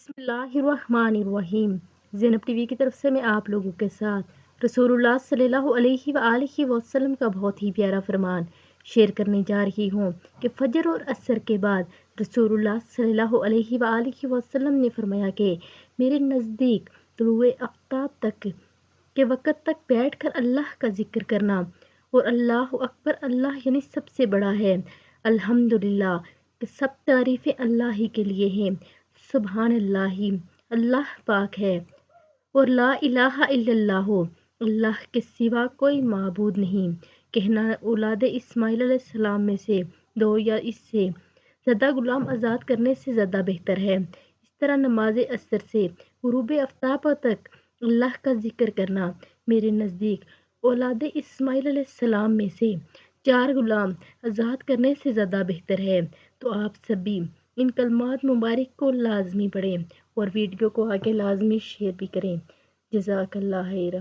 बिस्मिल्लाहिर्रहमानिर्रहीम। ज़ैनब टीवी की तरफ से मैं आप लोगों के साथ रसूलुल्लाह सल्लल्लाहु अलैहि वसल्लम का बहुत ही प्यारा फरमान शेयर करने जा रही हूँ कि फजर और असर के बाद रसूलुल्लाह सल्लल्लाहु अलैहि वसल्लम ने फरमाया कि मेरे नज़दीक तुलुए आफ्ताब तक के वक़्त तक बैठकर अल्लाह का ज़िक्र करना और अल्लाह अकबर, अल्लाह यानी सबसे बड़ा है, अल्हम्दुलिल्लाह कि सब तारीफ़ें अल्लाह ही के लिए हैं, सुभान अल्लाह, अल्लाह पाक है, और ला इलाहा इल्लल्लाह, अल्लाह के सिवा कोई माबूद नहीं, कहना औलाद इस्माइल अलैहिस्सलाम में से 2 या इससे ज़्यादा गुलाम आज़ाद करने से ज़्यादा बेहतर है। इस तरह नमाज असर से गुरूब आफ्ताब तक अल्लाह का ज़िक्र करना मेरे नज़दीक औलाद इस्माइल अलैहिस्सलाम में से 4 गुलाम आज़ाद करने से ज़्यादा बेहतर है। तो आप सभी इन कलमात मुबारक को लाजमी पढ़ें और वीडियो को आगे लाजमी शेयर भी करें। जज़ाकल्लाह खैर।